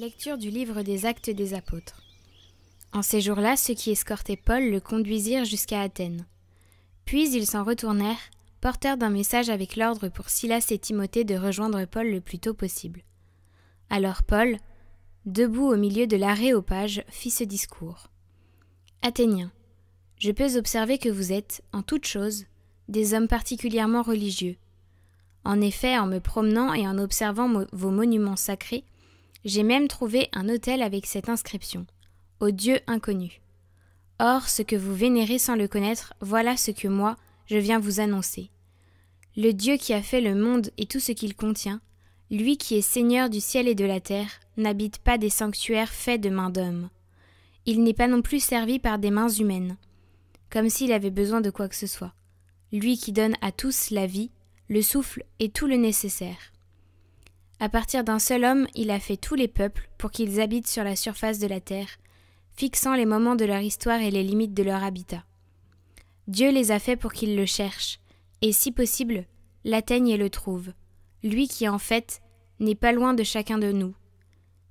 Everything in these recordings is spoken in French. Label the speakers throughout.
Speaker 1: Lecture du livre des Actes des Apôtres. En ces jours-là, ceux qui escortaient Paul le conduisirent jusqu'à Athènes. Puis ils s'en retournèrent, porteurs d'un message avec l'ordre pour Silas et Timothée de rejoindre Paul le plus tôt possible. Alors Paul, debout au milieu de l'aréopage, fit ce discours. « Athéniens, je peux observer que vous êtes, en toutes choses, des hommes particulièrement religieux. En effet, en me promenant et en observant vos monuments sacrés, j'ai même trouvé un autel avec cette inscription « Au Dieu inconnu ». Or, ce que vous vénérez sans le connaître, voilà ce que moi, je viens vous annoncer. Le Dieu qui a fait le monde et tout ce qu'il contient, lui qui est Seigneur du ciel et de la terre, n'habite pas des sanctuaires faits de mains d'hommes. Il n'est pas non plus servi par des mains humaines, comme s'il avait besoin de quoi que ce soit. Lui qui donne à tous la vie, le souffle et tout le nécessaire. À partir d'un seul homme, il a fait tous les peuples pour qu'ils habitent sur la surface de la terre, fixant les moments de leur histoire et les limites de leur habitat. Dieu les a faits pour qu'ils le cherchent, et si possible, l'atteignent et le trouvent, lui qui en fait n'est pas loin de chacun de nous,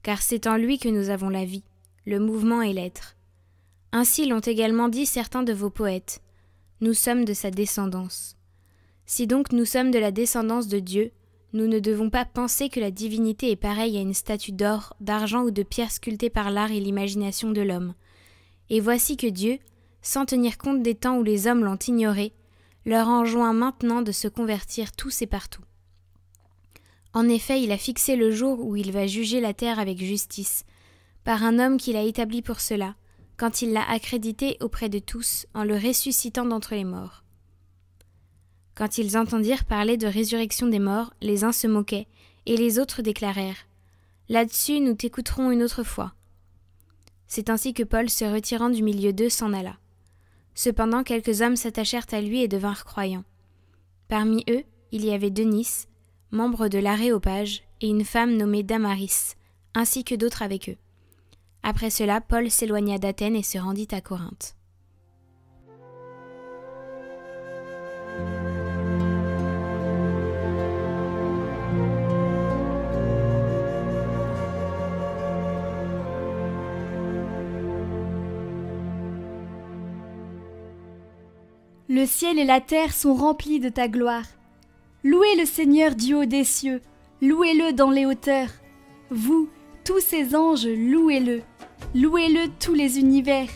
Speaker 1: car c'est en lui que nous avons la vie, le mouvement et l'être. Ainsi l'ont également dit certains de vos poètes, nous sommes de sa descendance. Si donc nous sommes de la descendance de Dieu, nous ne devons pas penser que la divinité est pareille à une statue d'or, d'argent ou de pierre sculptée par l'art et l'imagination de l'homme. Et voici que Dieu, sans tenir compte des temps où les hommes l'ont ignoré, leur enjoint maintenant de se convertir tous et partout. En effet, il a fixé le jour où il va juger la terre avec justice, par un homme qu'il a établi pour cela, quand il l'a accrédité auprès de tous en le ressuscitant d'entre les morts. Quand ils entendirent parler de résurrection des morts, les uns se moquaient, et les autres déclarèrent « Là-dessus, nous t'écouterons une autre fois. » C'est ainsi que Paul, se retirant du milieu d'eux, s'en alla. Cependant, quelques hommes s'attachèrent à lui et devinrent croyants. Parmi eux, il y avait Denis, membre de l'Aréopage, et une femme nommée Damaris, ainsi que d'autres avec eux. Après cela, Paul s'éloigna d'Athènes et se rendit à Corinthe.
Speaker 2: Le ciel et la terre sont remplis de ta gloire. Louez le Seigneur du haut des cieux, louez-le dans les hauteurs. Vous, tous ces anges, louez-le. Louez-le tous les univers.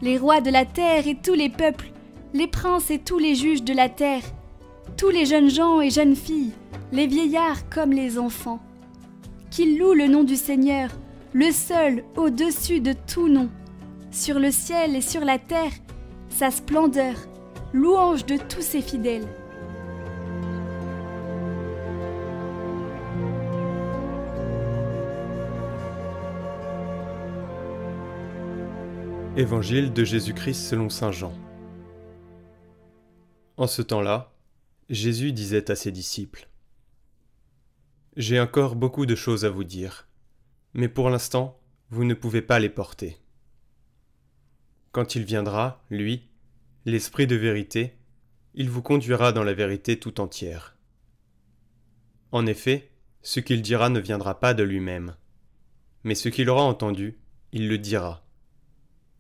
Speaker 2: Les rois de la terre et tous les peuples, les princes et tous les juges de la terre, tous les jeunes gens et jeunes filles, les vieillards comme les enfants. Qu'ils louent le nom du Seigneur, le seul au-dessus de tout nom. Sur le ciel et sur la terre, sa splendeur, louange de tous ses fidèles.
Speaker 3: Évangile de Jésus-Christ selon saint Jean. En ce temps-là, Jésus disait à ses disciples : « J'ai encore beaucoup de choses à vous dire, mais pour l'instant, vous ne pouvez pas les porter. Quand il viendra, lui, l'Esprit de vérité, il vous conduira dans la vérité tout entière. En effet, ce qu'il dira ne viendra pas de lui-même, mais ce qu'il aura entendu, il le dira.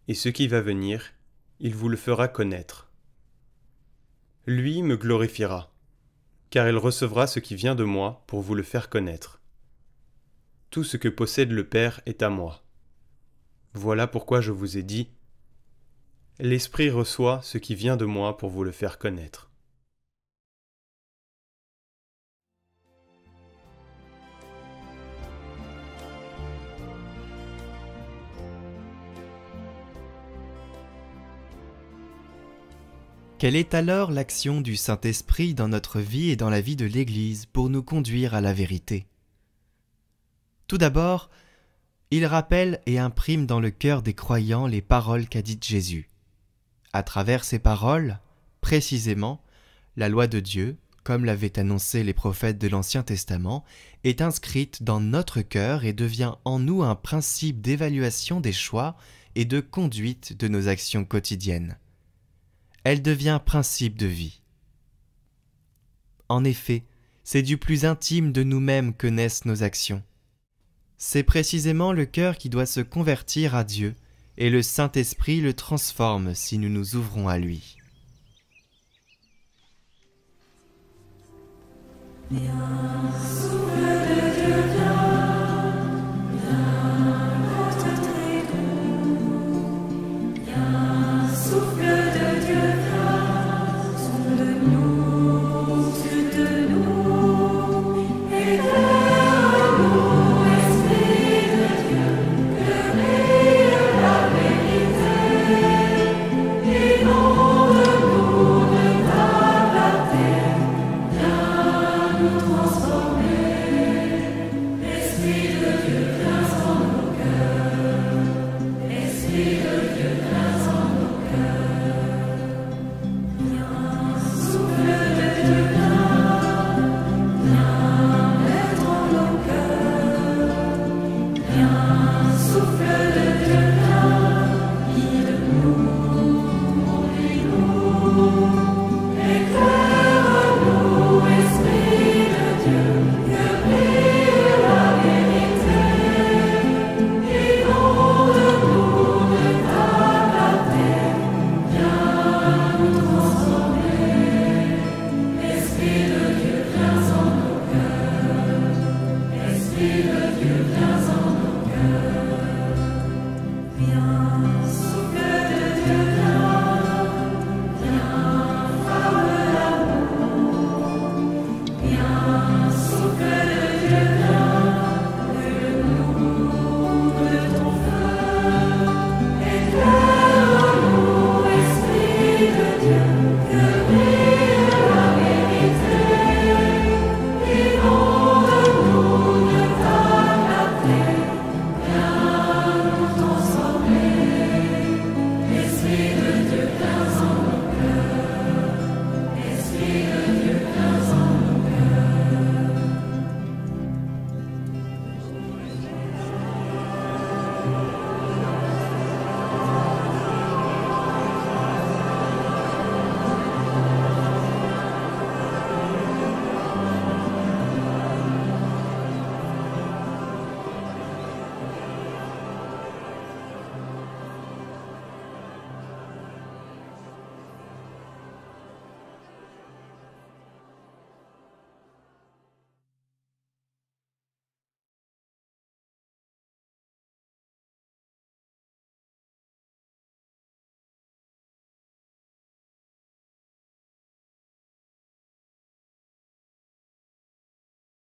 Speaker 3: Et ce qui va venir, il vous le fera connaître. Lui me glorifiera, car il recevra ce qui vient de moi pour vous le faire connaître. Tout ce que possède le Père est à moi. Voilà pourquoi je vous ai dit : l'Esprit reçoit ce qui vient de moi pour vous le faire connaître.
Speaker 4: Quelle est alors l'action du Saint-Esprit dans notre vie et dans la vie de l'Église pour nous conduire à la vérité ? Tout d'abord, il rappelle et imprime dans le cœur des croyants les paroles qu'a dites Jésus. À travers ces paroles, précisément, la loi de Dieu, comme l'avaient annoncé les prophètes de l'Ancien Testament, est inscrite dans notre cœur et devient en nous un principe d'évaluation des choix et de conduite de nos actions quotidiennes. Elle devient principe de vie. En effet, c'est du plus intime de nous-mêmes que naissent nos actions. C'est précisément le cœur qui doit se convertir à Dieu, et le Saint-Esprit le transforme si nous nous ouvrons à lui.
Speaker 5: Viens,